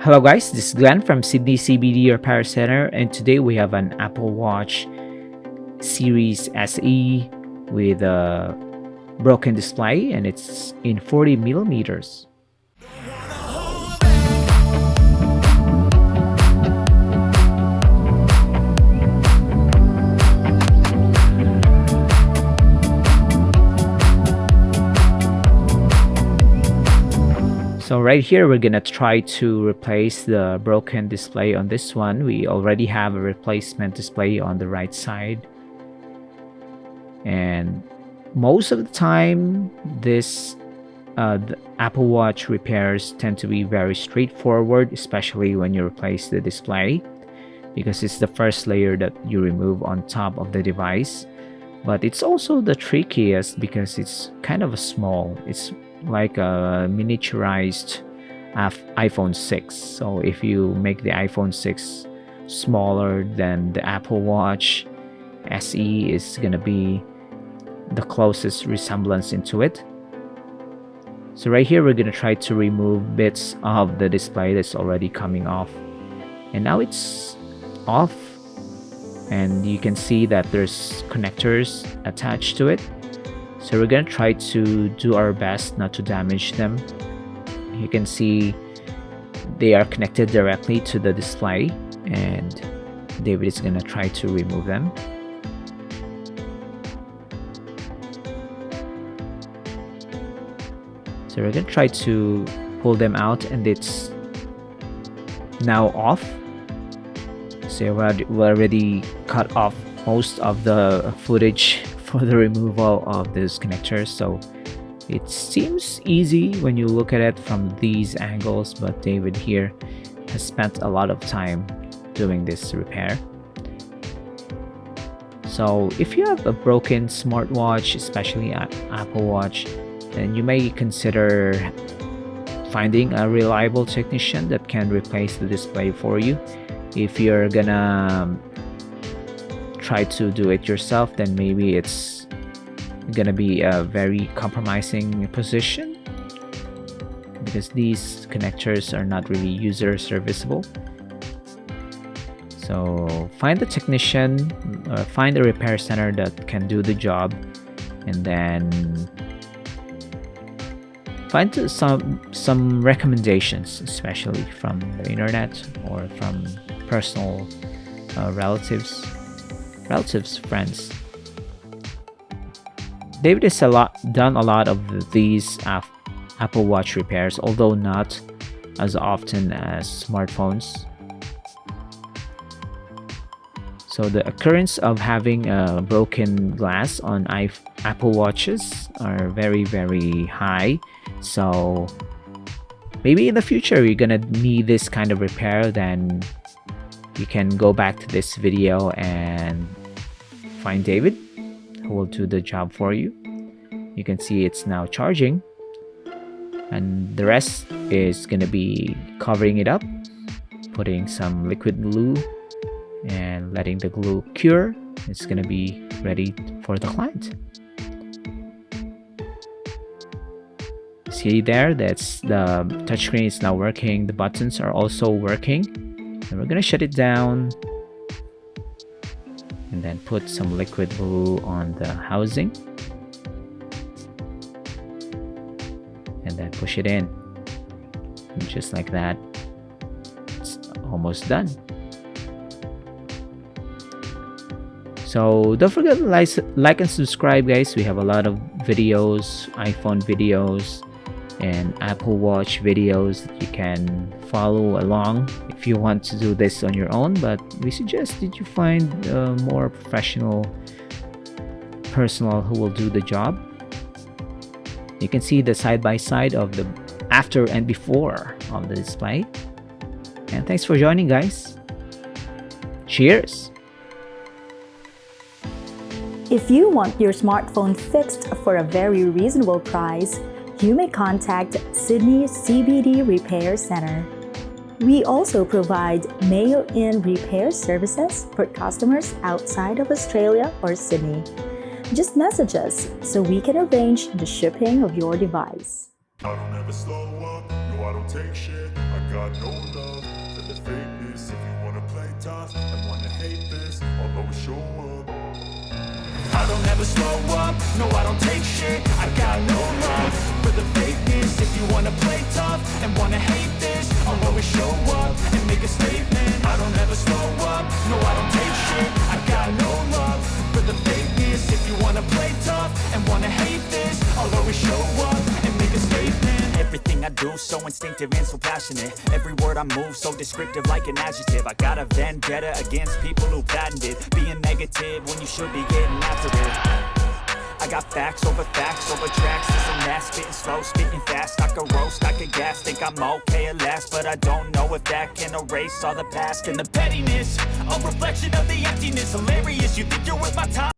Hello guys, this is Glenn from Sydney CBD Repair Center, and today we have an Apple Watch Series SE with a broken display, and it's in 40 millimeters. So right here, we're gonna try to replace the broken display on this one. We already have a replacement display on the right side. And most of the time, the Apple Watch repairs tend to be very straightforward, especially when you replace the display, because it's the first layer that you remove on top of the device. But it's also the trickiest because it's kind of a small. It's like a miniaturized iPhone 6. So if you make the iPhone 6 smaller than the Apple Watch SE, is gonna be the closest resemblance into it. So right here, we're gonna try to remove bits of the display that's already coming off, and now it's off, and you can see that there's connectors attached to it. So we're gonna try to do our best not to damage them. You can see they are connected directly to the display, and David is gonna try to remove them. So we're gonna try to pull them out, and it's now off. So we already cut off most of the footage for the removal of these connectors. So it seems easy when you look at it from these angles, but David here has spent a lot of time doing this repair. So if you have a broken smartwatch, especially an Apple Watch, then you may consider finding a reliable technician that can replace the display for you. If you're gonna try to do it yourself, then maybe it's gonna be a very compromising position, because these connectors are not really user serviceable. So find the technician or find a repair center that can do the job, and then find some recommendations, especially from the internet or from personal relatives, friends. David has done a lot of these Apple Watch repairs, although not as often as smartphones. So the occurrence of having a broken glass on Apple Watches are very, very high. So maybe in the future you're gonna need this kind of repair, then you can go back to this video and find David, who will do the job for you. You can see it's now charging, and the rest is gonna be covering it up, putting some liquid glue and letting the glue cure. It's gonna be ready for the client. See there, that's the touchscreen is now working. The buttons are also working, and we're gonna shut it down and then put some liquid glue on the housing, and then push it in, and just like that, it's almost done. So don't forget to like and subscribe, guys. We have a lot of videos, iPhone videos and Apple Watch videos that you can follow along if you want to do this on your own, but we suggest that you find a more professional personnel who will do the job. You can see the side-by-side of the after and before of the display. And thanks for joining, guys. Cheers! If you want your smartphone fixed for a very reasonable price, you may contact Sydney CBD Repair Center. We also provide mail-in repair services for customers outside of Australia or Sydney. Just message us so we can arrange the shipping of your device. I don't ever slow up, no I don't take shit. I got no love for the fakeness. If you wanna play tough and wanna hate this, I'll always show up. I don't ever slow up, no I don't take shit. I got no love for the fakeness. If you wanna play tough and wanna hate this, I'll always show up and make a statement. I don't ever slow up, no I don't take shit. I got no love for the fakeness. If you wanna play tough and wanna hate this, I'll always show up and make a statement. Everything I do so instinctive and so passionate. Every word I move so descriptive like an adjective. I got a vendetta against people who patented being negative when you should be getting after it. I got facts over tracks. This and that, spitting slow, spitting fast. I could roast, I could gas, think I'm okay at last, but I don't know if that can erase all the past and the pettiness. A reflection of the emptiness, hilarious. You think you're worth my time?